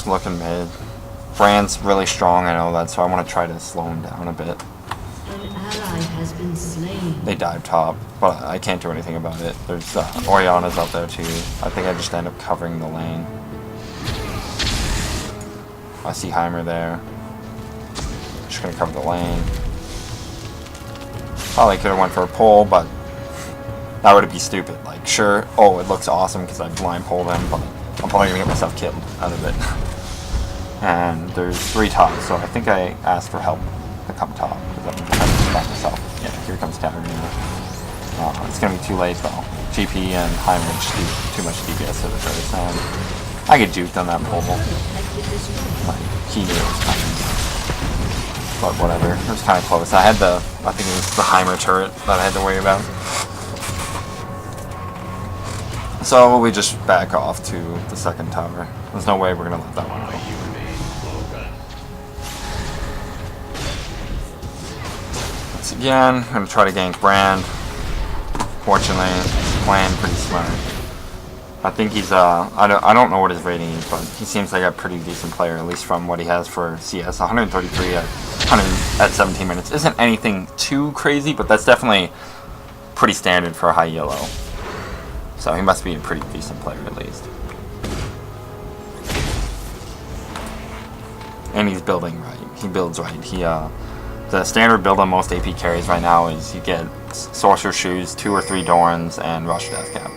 looking mid. Brand's really strong, I know that, so I want to try to slow him down a bit. An ally has been slain. They dive top, but I can't do anything about it. There's Oriana's out there too. I think I just end up covering the lane. I see Heimer there. Just gonna cover the lane. Probably could have went for a pull, but that would be stupid. Like, sure, oh, it looks awesome because I blind pulled him, but I'm probably gonna get myself killed out of it. And there's 3 tops, so I think I asked for help to come top because I'm trying to stop myself. Yeah, here comes Katarina. It's gonna be too late though. GP and Heimer just do too much DPS to the first, and I get juked on that pull. Like, he knew it was coming. But whatever, it was kind of close. I think it was the Heimer turret that I had to worry about. So we just back off to the second tower. There's no way we're gonna let that one go. Once again, I'm gonna try to gank Brand. Fortunately, playing pretty smart. I think he's I don't know what his rating is, but he seems like a pretty decent player, at least from what he has for CS. 133 at 17 minutes isn't anything too crazy, but that's definitely pretty standard for a high yellow. So he must be a pretty decent player at least. And he's building right. He builds right. The standard build on most AP carries right now is you get Sorcerer Shoes, 2 or 3 Dorans, and Rush Death Cap.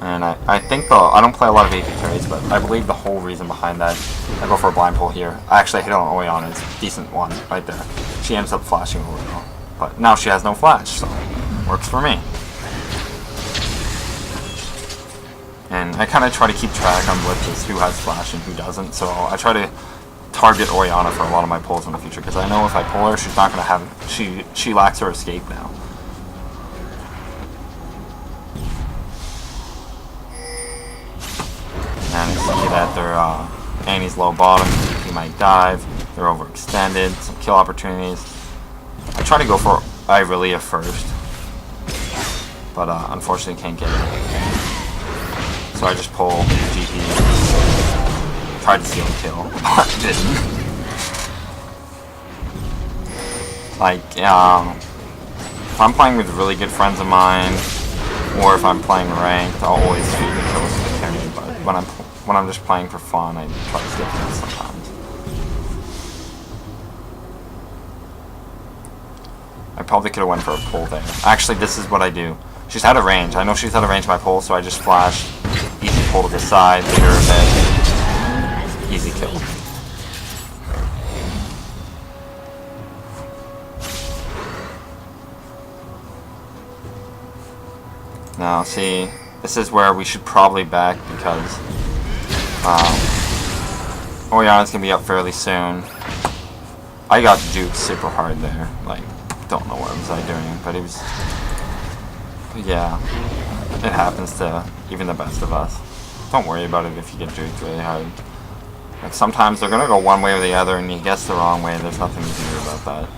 And I think I don't play a lot of AP carries, but I believe the whole reason behind that, I go for a blind pull here. I actually hit on Oriana, it's a decent one right there. She ends up flashing over though. But now she has no flash, so works for me. And I kind of try to keep track on blitzes, who has flash and who doesn't, so I try to target Oriana for a lot of my pulls in the future, because I know if I pull her, she's not going to have, she lacks her escape now. And I see that they're, Annie's low bottom, he might dive, they're overextended, some kill opportunities. I try to go for Irelia first, but unfortunately can't get it. So I just pull GP, tried to steal a kill, but didn't. Like, if I'm playing with really good friends of mine, or if I'm playing ranked, I'll always shoot the kills to the carry, but when I'm just playing for fun, I try to steal kills sometimes. I probably could have went for a pull there. Actually, this is what I do. She's out of range. I know she's out of range of my pull, so I just flash. Easy pull to the side, lead her a bit. Easy kill. Now, see, this is where we should probably back because Oriana's gonna be up fairly soon. I got juked super hard there. Like, don't know what was I doing, but it was. Yeah, it happens to even the best of us. Don't worry about it if you get juked really hard. Like, sometimes they're gonna go one way or the other, and you guess the wrong way. There's nothing you can do about that.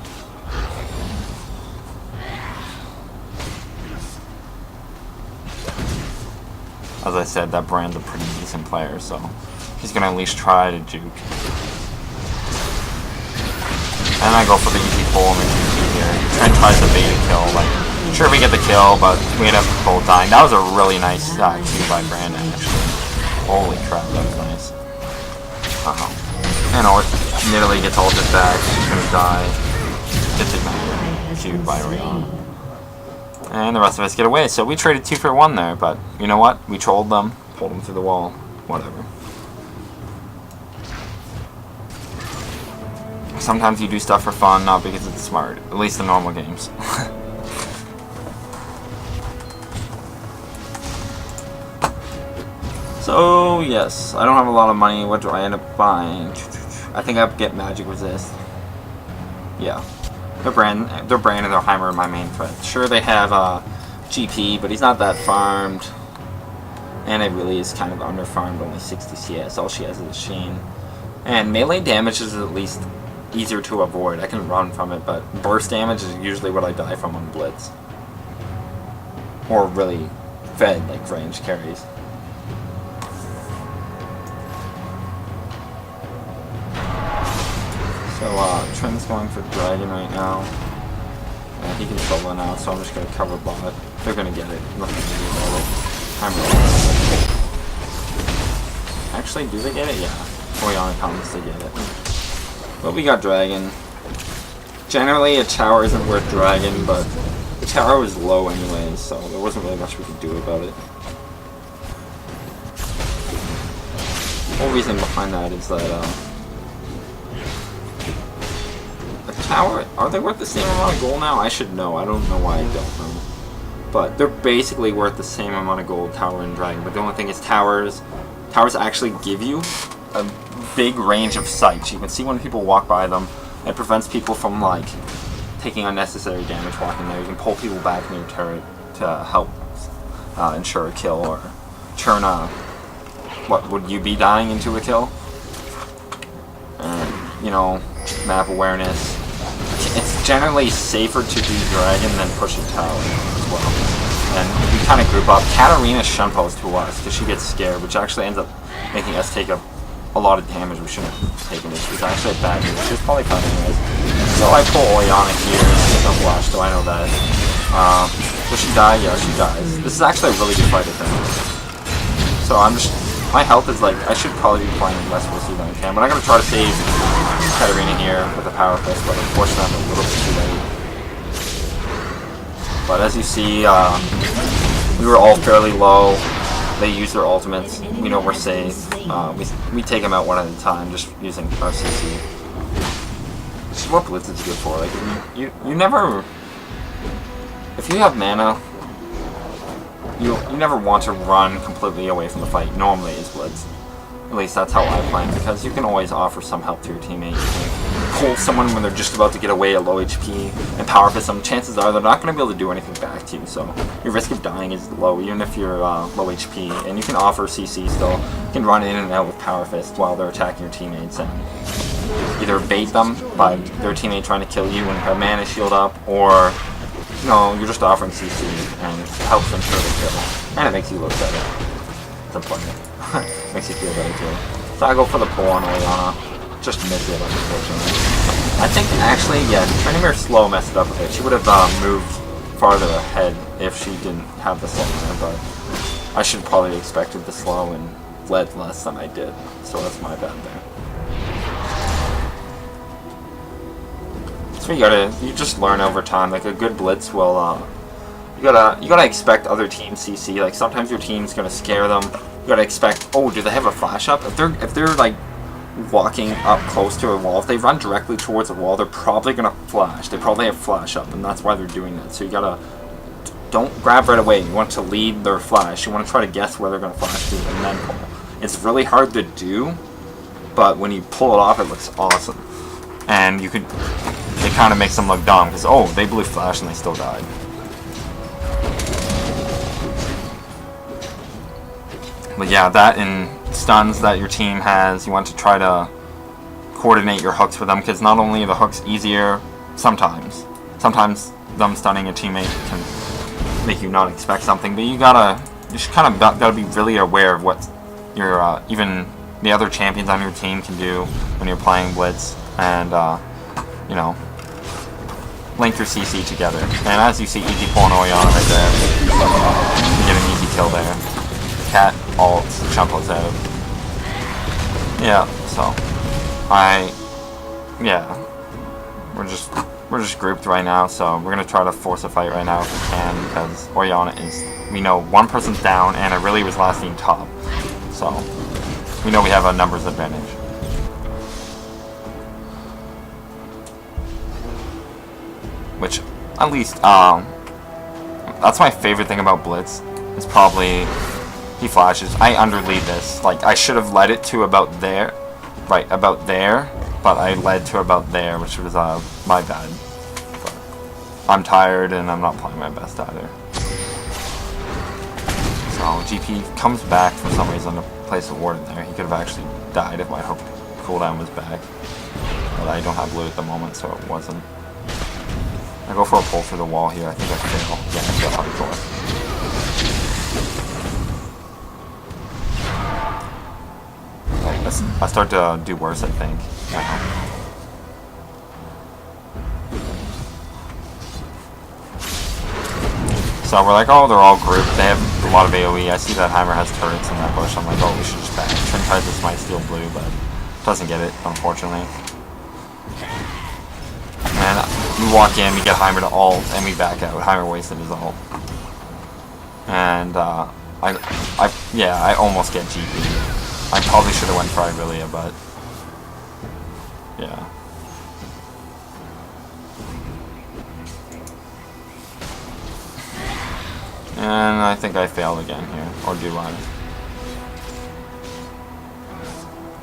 As I said, that Brand's a pretty decent player, so he's gonna at least try to juke. And I go for the easy pull and the GP here. Trent tries to bait a kill, like, sure we get the kill, but we end up both dying. That was a really nice Q by Brandon, actually. Holy crap, that was nice. You know, it nearly gets ulted back, she's gonna die. Gets ignited, Q'd by Oriana. And the rest of us get away, so we traded 2 for 1 there, but you know what? We trolled them, pulled them through the wall, whatever. Sometimes you do stuff for fun, not because it's smart. At least in normal games. So, yes, I don't have a lot of money. What do I end up buying? I think I get Magic Resist. Yeah. Their brand and their Heimer are my main threat. Sure, they have GP, but he's not that farmed. And it really is kind of under-farmed, only 60 CS. All she has is a Sheen. And melee damage is at least easier to avoid. I can run from it, but burst damage is usually what I die from on Blitz. Or really fed, like, range carries. Trim's going for Dragon right now. And he can solo now, so I'm just going to cover bot. They're going to get it. Nothing to do about it. I'm really... Actually, do they get it? Yeah. Oriana comes, they get it. But we got Dragon. Generally, a tower isn't worth Dragon, but the tower was low anyways, so there wasn't really much we could do about it. The whole reason behind that is that, a tower, are they worth the same amount of gold now? I should know. I don't know why I don't know. But they're basically worth the same amount of gold, tower and dragon. But the only thing is towers actually give you a big range of sight. You can see when people walk by them. It prevents people from, like, taking unnecessary damage walking there. You can pull people back in your turret to help ensure a kill or turn a... What, would you be dying into a kill? And, you know, map awareness. It's generally safer to do dragon than push a tower as well. And we kind of group up. Katarina shumpos to us because she gets scared, which actually ends up making us take a lot of damage we shouldn't have taken. This was actually a bad move. She was probably fine anyways. So I pull Oriana here. There's no flash, so I know that. Does she die? Yeah, she dies. This is actually a really good fight, I think. So I'm just... My health is like... I should probably be playing less risky than I can, but I'm going to try to save Katarina here with a power fist, but unfortunately I'm a little bit too late. But as you see, we were all fairly low. They use their ultimates. We know we're safe. We take them out one at a time, just using our CC. This is what Blitz is good for. Like you never, if you have mana, you never want to run completely away from the fight. Normally, is Blitz. At least that's how I play, because you can always offer some help to your teammate. You can pull someone when they're just about to get away at low HP and power fist them. Chances are they're not going to be able to do anything back to you, so your risk of dying is low, even if you're low HP. And you can offer CC still. You can run in and out with power fist while they're attacking your teammates and either bait them by their teammate trying to kill you and have mana shield up, or you know, you're just offering CC and it helps them ensure the kill. And it makes you look better. It's unpleasant. Makes you feel better too. So I go for the pull on Oriana. Just missed it, unfortunately. I think actually, yeah, Trinimir slow messed it up a bit. She would have moved farther ahead if she didn't have the slow there, but I should probably expected the slow and led less than I did. So that's my bad there. So you just learn over time. Like a good blitz will, you gotta expect other teams CC. Like sometimes your team's gonna scare them. You gotta expect, oh, do they have a flash up? If they're like walking up close to a wall, if they run directly towards a wall, they're probably gonna flash. They probably have flash up, and that's why they're doing that. So you gotta, don't grab right away. You want to lead their flash. You want to try to guess where they're gonna flash to and then pull. It's really hard to do, but when you pull it off, it looks awesome. And it kind of makes them look dumb because, oh, they blew flash and they still died. But yeah, that and stuns that your team has, you want to try to coordinate your hooks for them, because not only are the hooks easier sometimes them stunning a teammate can make you not expect something, but you just kind of gotta be really aware of what your even the other champions on your team can do when you're playing Blitz, and you know, link your CC together. And as you see, easy pull on Oriana right there. You get an easy kill there. Cat ults, Chumpos out. Yeah, so we're just grouped right now, so we're gonna try to force a fight right now if we can, because Oriana is, we know one person's down and Aurelia was last seen top, so we know we have a numbers advantage. Which at least that's my favorite thing about Blitz, is probably he flashes. I underlead this. Like, I should have led it to about there. Right, about there. But I led to about there, which was my bad. But I'm tired and I'm not playing my best either. So GP comes back for some reason to place a ward in there. He could have actually died if my hook cooldown was back. But I don't have loot at the moment, so it wasn't. I go for a pull through the wall here. I think I fail. Yeah, I fail hardcore. I start to do worse, I think. So we're like, oh, they're all grouped. They have a lot of AoE. I see that Heimer has turrets in that bush. I'm like, oh, we should just back. Trin tries to smite steal blue, but doesn't get it, unfortunately. And we walk in, we get Heimer to ult, and we back out. Heimer wasted his ult. And, I almost get GP. I probably should have went for Irelia, but, yeah. And I think I failed again here, or do I?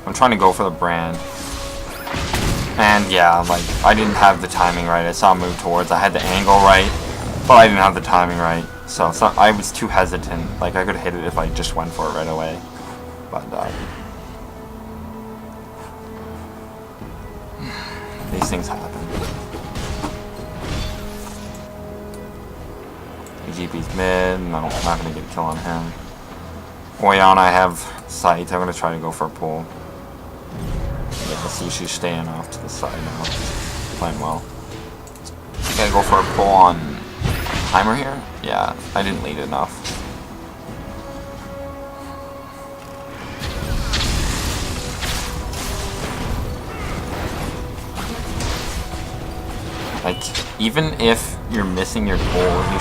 I'm trying to go for the brand. And yeah, like, I didn't have the timing right. I saw him move towards, I had the angle right, but I didn't have the timing right. So I was too hesitant. Like, I could have hit it if I just went for it right away. But, these things happen. GP's mid. No, I'm not going to get a kill on him. Orianna, I have sight. I'm going to try to go for a pull. Yeah, see, she's staying off to the side now. Playing well. I gotta go for a pull on Heimer here? Yeah, I didn't lead enough. Like, even if you're missing your pull, you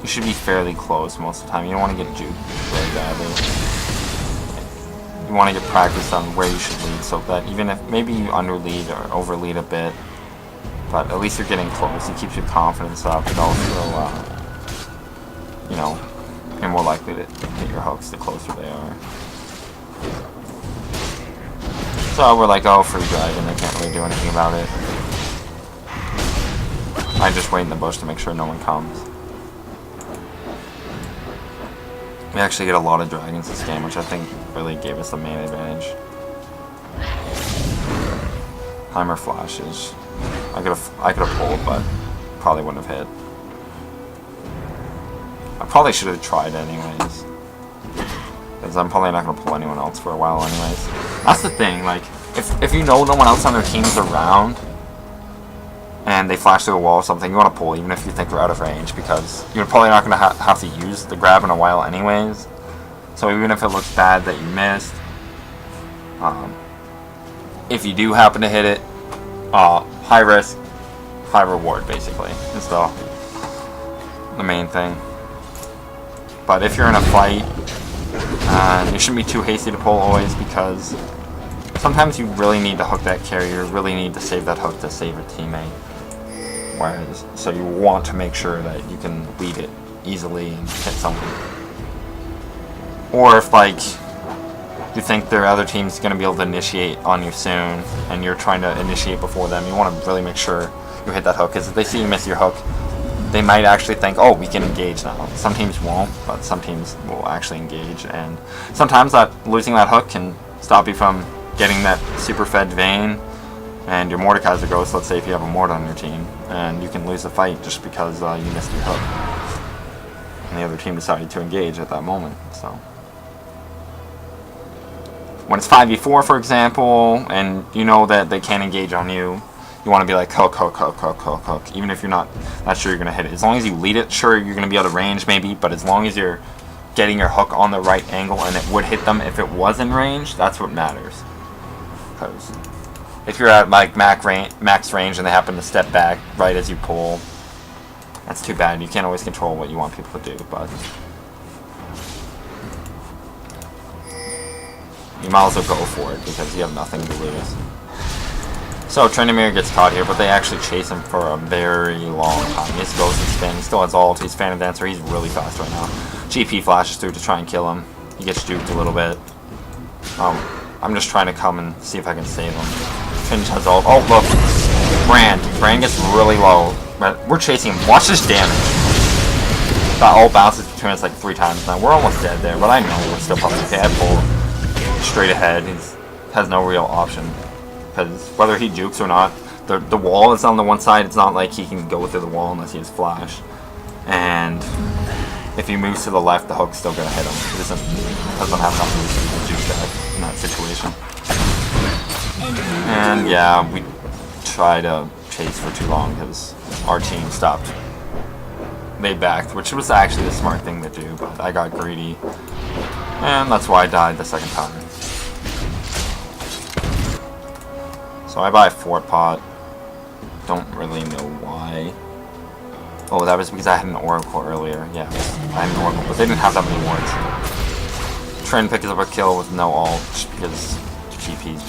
should be fairly close most of the time. You don't want to get juked really badly. You want to get practice on where you should lead, so that even if maybe you underlead or overlead a bit, but at least you're getting close. It keeps your confidence up. It also, you know, you're more likely to hit your hooks the closer they are. So we're like, oh, free dragon. I can't really do anything about it. I just wait in the bush to make sure no one comes. We actually get a lot of dragons this game, which I think really gave us the main advantage. Heimer flashes. I could have pulled, but probably wouldn't have hit. I probably should have tried anyways, because I'm probably not going to pull anyone else for a while anyways. That's the thing, like, if you know no one else on their team is around, and they flash through a wall or something, you want to pull even if you think they're out of range, because you're probably not going to have to use the grab in a while anyways. So even if it looks bad that you missed, if you do happen to hit it, high risk, high reward basically is the main thing. But if you're in a fight, you shouldn't be too hasty to pull always, because sometimes you really need to hook that carrier, really need to save that hook to save a teammate. Whereas, so you want to make sure that you can lead it easily and hit something. Or if, like, you think their other team's going to be able to initiate on you soon, and you're trying to initiate before them, you want to really make sure you hit that hook, because if they see you miss your hook, they might actually think, oh, we can engage now. Some teams won't, but some teams will actually engage, and sometimes losing that hook can stop you from getting that super fed Vayne, and your Mordekaiser Ghost, let's say if you have a Mord on your team, and you can lose the fight just because you missed your hook. And the other team decided to engage at that moment, so. When it's 5v4, for example, and you know that they can't engage on you, you want to be like, hook, hook, hook, hook, hook, hook, even if you're not sure you're going to hit it. As long as you lead it, sure, you're going to be out of range maybe, but as long as you're getting your hook on the right angle and it would hit them if it was in range, that's what matters. Because if you're at like max range and they happen to step back right as you pull, that's too bad. You can't always control what you want people to do, but you might as well go for it because you have nothing to lose. So Trindamere gets caught here, but they actually chase him for a very long time. He has Ghost and Spin, he still has ult, he's Phantom Dancer, he's really fast right now. GP flashes through to try and kill him. He gets juked a little bit. I'm just trying to come and see if I can save him. Finch has ult. Oh, look. Brand gets really low. We're chasing him. Watch this damage. That ult bounces between us like 3 times now. We're almost dead there, but I know we're still probably okay. I pull straight ahead. He has no real option. Because whether he jukes or not, the wall is on the one side. It's not like he can go through the wall unless he has flash. And if he moves to the left, the hook's still going to hit him. He doesn't have enough moves to juke that in that situation. And yeah, we try to chase for too long because our team stopped they backed, which was actually the smart thing to do, but I got greedy. And that's why I died the second time. So I buy a fort pot. Don't really know why. Oh, that was because I had an oracle earlier. Yeah, I had an oracle, but they didn't have that many wards. Trying to pick up a kill with no ult, just because GP's being